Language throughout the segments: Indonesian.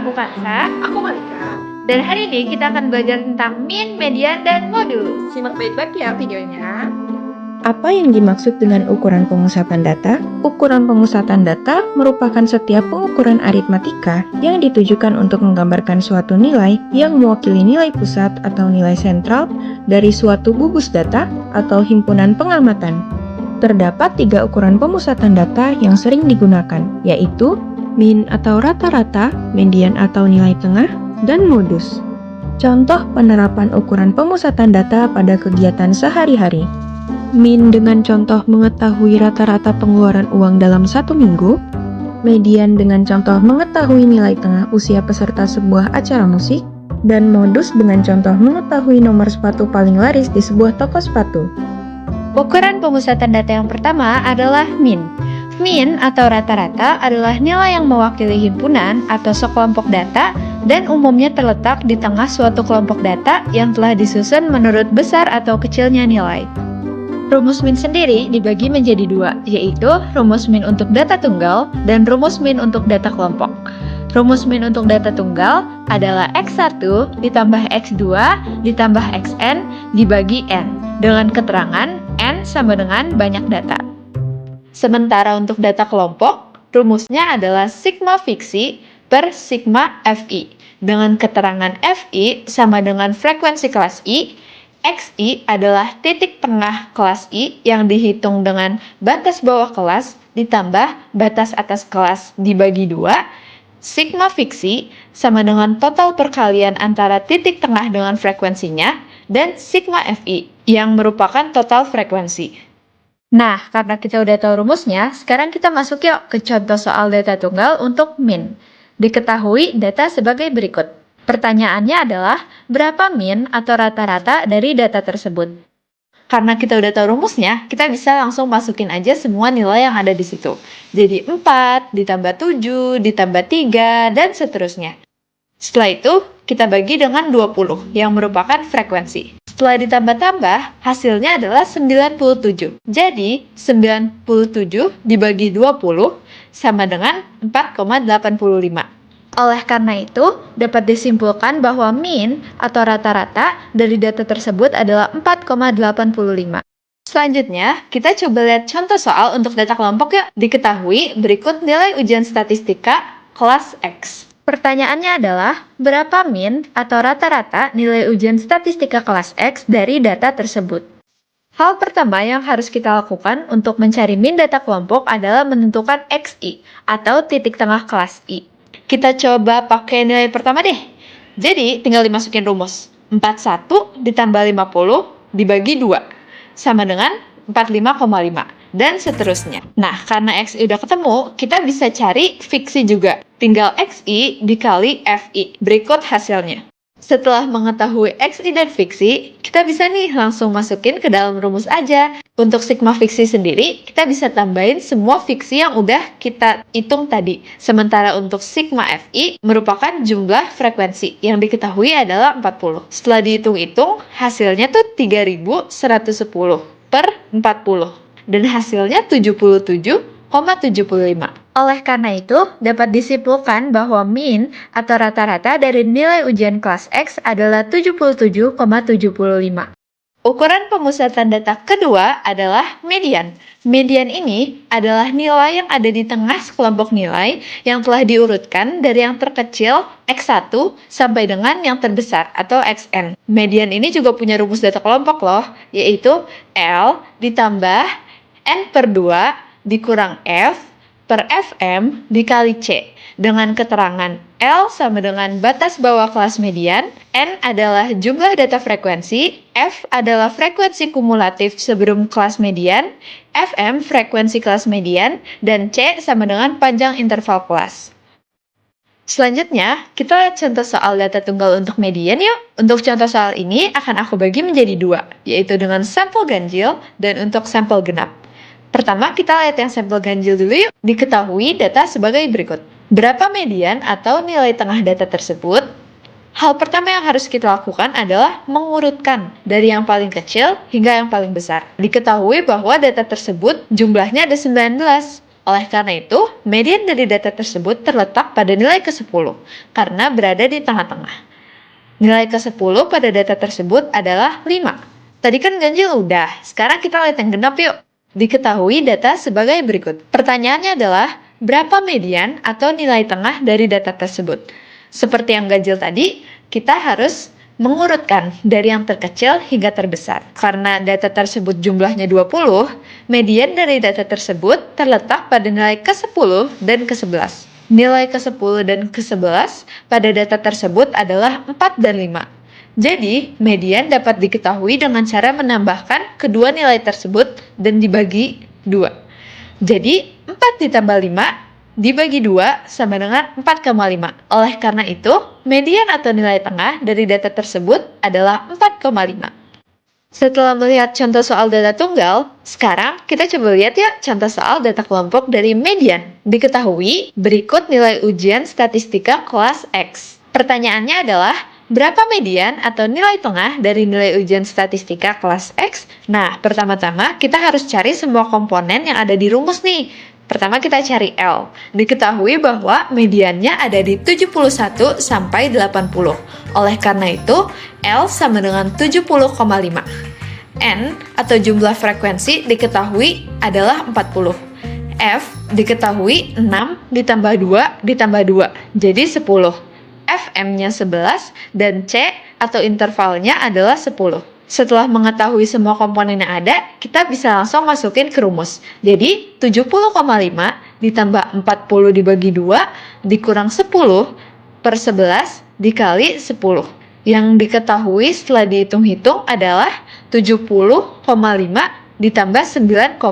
Aku Kansa, Aku Malika. dan hari ini kita akan belajar tentang min, median, dan modulus. Simak baik-baik ya videonya. Apa yang dimaksud dengan ukuran pemusatan data? Ukuran pemusatan data merupakan setiap pengukuran aritmatika yang ditujukan untuk menggambarkan suatu nilai yang mewakili nilai pusat atau nilai sentral dari suatu gugus data atau himpunan pengamatan. Terdapat 3 ukuran pemusatan data yang sering digunakan, yaitu min atau rata-rata, median atau nilai tengah, dan modus. Contoh penerapan ukuran pemusatan data pada kegiatan sehari-hari. Min dengan contoh mengetahui rata-rata pengeluaran uang dalam 1 minggu, median dengan contoh mengetahui nilai tengah usia peserta sebuah acara musik, dan modus dengan contoh mengetahui nomor sepatu paling laris di sebuah toko sepatu. Ukuran pemusatan data yang pertama adalah min. Min atau rata-rata adalah nilai yang mewakili himpunan atau sekelompok data dan umumnya terletak di tengah suatu kelompok data yang telah disusun menurut besar atau kecilnya nilai. Rumus min sendiri dibagi menjadi 2, yaitu rumus min untuk data tunggal dan rumus min untuk data kelompok. Rumus min untuk data tunggal adalah X1 ditambah X2 ditambah Xn dibagi N, dengan keterangan N sama dengan banyak data. Sementara untuk data kelompok, rumusnya adalah sigma fiksi per sigma Fi, dengan keterangan Fi sama dengan frekuensi kelas I. Xi adalah titik tengah kelas I yang dihitung dengan batas bawah kelas ditambah batas atas kelas dibagi 2. Sigma fiksi sama dengan total perkalian antara titik tengah dengan frekuensinya, dan sigma Fi yang merupakan total frekuensi. Nah, karena kita udah tahu rumusnya, sekarang kita masuk yuk ke contoh soal data tunggal untuk min. Diketahui data sebagai berikut. Pertanyaannya adalah, berapa min atau rata-rata dari data tersebut? Karena kita udah tahu rumusnya, kita bisa langsung masukin aja semua nilai yang ada di situ. Jadi 4, ditambah 7, ditambah 3, dan seterusnya. Setelah itu, kita bagi dengan 20, yang merupakan frekuensi. Setelah ditambah-tambah, hasilnya adalah 97. Jadi, 97 dibagi 20 sama dengan 4,85. Oleh karena itu, dapat disimpulkan bahwa min atau rata-rata dari data tersebut adalah 4,85. Selanjutnya, kita coba lihat contoh soal untuk data kelompok yuk. Diketahui berikut nilai ujian statistika kelas X. Pertanyaannya adalah, berapa min atau rata-rata nilai ujian statistika kelas X dari data tersebut? Hal pertama yang harus kita lakukan untuk mencari min data kelompok adalah menentukan Xi atau titik tengah kelas I. Kita coba pakai nilai pertama deh. Jadi, tinggal dimasukin rumus. 41 ditambah 50 dibagi 2 sama dengan 45,5. Dan seterusnya. Nah, karena Xi udah ketemu, kita bisa cari fiksi juga. Tinggal Xi dikali Fi. Berikut hasilnya. Setelah mengetahui Xi dan fiksi, kita bisa nih langsung masukin ke dalam rumus aja. Untuk sigma fiksi sendiri, kita bisa tambahin semua fiksi yang udah kita hitung tadi. Sementara untuk sigma Fi merupakan jumlah frekuensi yang diketahui adalah 40. Setelah dihitung-hitung, hasilnya tuh 3110 per 40. Dan hasilnya 77,75. Oleh karena itu, dapat disimpulkan bahwa min atau rata-rata dari nilai ujian kelas X adalah 77,75. Ukuran pemusatan data kedua adalah median. Median ini adalah nilai yang ada di tengah sekelompok nilai yang telah diurutkan dari yang terkecil X1 sampai dengan yang terbesar atau Xn. Median ini juga punya rumus data kelompok loh, yaitu L ditambah N per 2 dikurang F per Fm dikali C, dengan keterangan L sama dengan batas bawah kelas median, N adalah jumlah data frekuensi, F adalah frekuensi kumulatif sebelum kelas median, Fm frekuensi kelas median, dan C sama dengan panjang interval kelas. Selanjutnya, kita lihat contoh soal data tunggal untuk median yuk. Untuk contoh soal ini akan aku bagi menjadi 2, yaitu dengan sampel ganjil dan untuk sampel genap. Pertama, kita lihat yang sampel ganjil dulu yuk. Diketahui data sebagai berikut. Berapa median atau nilai tengah data tersebut? Hal pertama yang harus kita lakukan adalah mengurutkan dari yang paling kecil hingga yang paling besar. Diketahui bahwa data tersebut jumlahnya ada 19. Oleh karena itu, median dari data tersebut terletak pada nilai ke-10 karena berada di tengah-tengah. Nilai ke-10 pada data tersebut adalah 5. Tadi kan ganjil udah, sekarang kita lihat yang genap yuk. Diketahui data sebagai berikut. Pertanyaannya adalah, berapa median atau nilai tengah dari data tersebut? Seperti yang ganjil tadi, kita harus mengurutkan dari yang terkecil hingga terbesar. Karena data tersebut jumlahnya 20, median dari data tersebut terletak pada nilai ke-10 dan ke-11. Nilai ke-10 dan ke-11 pada data tersebut adalah 4 dan 5. Jadi, median dapat diketahui dengan cara menambahkan kedua nilai tersebut dan dibagi 2. Jadi, 4 ditambah 5 dibagi 2 sama dengan 4,5. Oleh karena itu, median atau nilai tengah dari data tersebut adalah 4,5. Setelah melihat contoh soal data tunggal, sekarang kita coba lihat ya contoh soal data kelompok dari median. Diketahui berikut nilai ujian statistika kelas X. Pertanyaannya adalah, berapa median atau nilai tengah dari nilai ujian statistika kelas X? Nah, pertama-tama kita harus cari semua komponen yang ada di rumus nih. Pertama kita cari L. Diketahui bahwa mediannya ada di 71 sampai 80. Oleh karena itu, L sama dengan 70,5. N atau jumlah frekuensi diketahui adalah 40. F diketahui 6 ditambah 2 ditambah 2, jadi 10. FM-nya 11 dan C atau intervalnya adalah 10. Setelah mengetahui semua komponen yang ada, kita bisa langsung masukin ke rumus. Jadi, 70,5 ditambah 40 dibagi 2 dikurang 10 per 11 dikali 10. Yang diketahui setelah dihitung-hitung adalah 70,5 ditambah 9,09.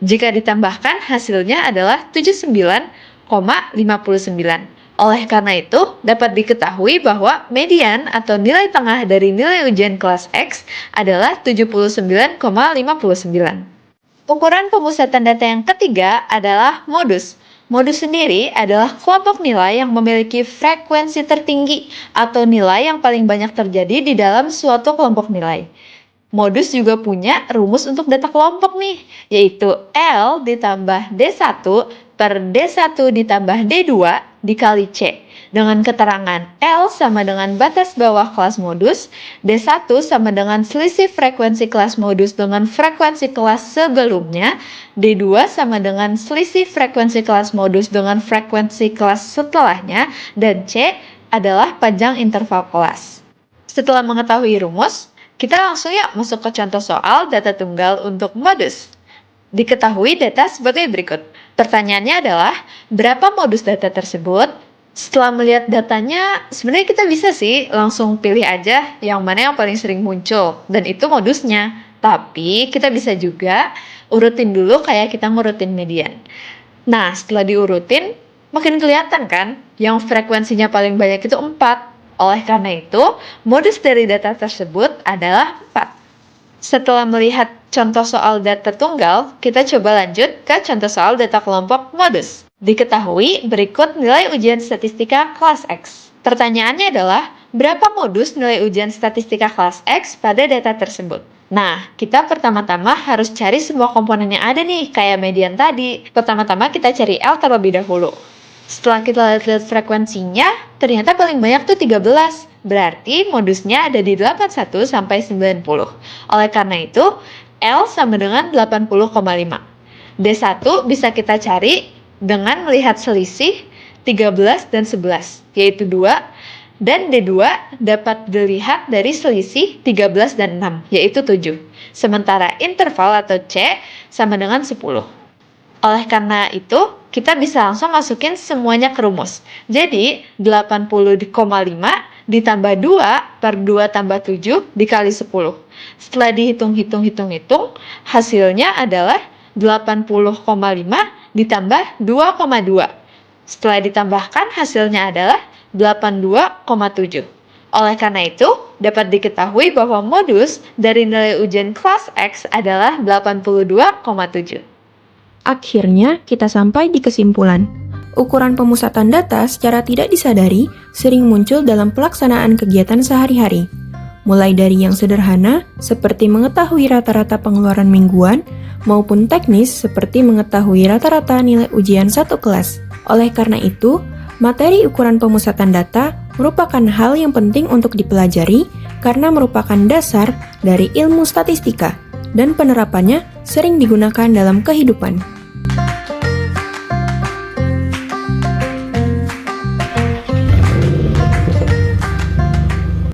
Jika ditambahkan, hasilnya adalah 79,59. Oleh karena itu, dapat diketahui bahwa median atau nilai tengah dari nilai ujian kelas X adalah 79,59. Ukuran pemusatan data yang ketiga adalah modus. Modus sendiri adalah kelompok nilai yang memiliki frekuensi tertinggi atau nilai yang paling banyak terjadi di dalam suatu kelompok nilai. Modus juga punya rumus untuk data kelompok nih, yaitu L ditambah D1 per D1 ditambah D2 dikali C. Dengan keterangan L sama dengan batas bawah kelas modus, D1 sama dengan selisih frekuensi kelas modus dengan frekuensi kelas sebelumnya, D2 sama dengan selisih frekuensi kelas modus dengan frekuensi kelas setelahnya, dan C adalah panjang interval kelas. Setelah mengetahui rumus, kita langsung yuk masuk ke contoh soal data tunggal untuk modus. Diketahui data sebagai berikut. Pertanyaannya adalah, berapa modus data tersebut? Setelah melihat datanya, sebenarnya kita bisa sih langsung pilih aja yang mana yang paling sering muncul, dan itu modusnya. Tapi kita bisa juga urutin dulu kayak kita ngurutin median. Nah, setelah diurutin, makin kelihatan kan yang frekuensinya paling banyak itu 4. Oleh karena itu, modus dari data tersebut adalah 4. Setelah melihat contoh soal data tunggal, kita coba lanjut ke contoh soal data kelompok modus. Diketahui berikut nilai ujian statistika kelas X. Pertanyaannya adalah, berapa modus nilai ujian statistika kelas X pada data tersebut? Nah, kita pertama-tama harus cari semua komponen yang ada nih, kayak median tadi. Pertama-tama kita cari L terlebih dahulu. Setelah kita lihat frekuensinya, ternyata paling banyak tuh 13. Berarti modusnya ada di 81 sampai 90. Oleh karena itu, L sama dengan 80,5. D1 bisa kita cari dengan melihat selisih 13 dan 11, yaitu 2. Dan D2 dapat dilihat dari selisih 13 dan 6, yaitu 7. Sementara interval atau C sama dengan 10. Oleh karena itu, kita bisa langsung masukin semuanya ke rumus. Jadi, 80,5 ditambah 2 per 2 tambah 7 dikali 10. Setelah dihitung-hitung, hasilnya adalah 80,5 ditambah 2,2. Setelah ditambahkan, hasilnya adalah 82,7. Oleh karena itu, dapat diketahui bahwa modus dari nilai ujian kelas X adalah 82,7. Akhirnya, kita sampai di kesimpulan. Ukuran pemusatan data secara tidak disadari sering muncul dalam pelaksanaan kegiatan sehari-hari. mulai dari yang sederhana seperti mengetahui rata-rata pengeluaran mingguan, maupun teknis seperti mengetahui rata-rata nilai ujian satu kelas. Oleh karena itu, materi ukuran pemusatan data merupakan hal yang penting untuk dipelajari karena merupakan dasar dari ilmu statistika dan penerapannya sering digunakan dalam kehidupan.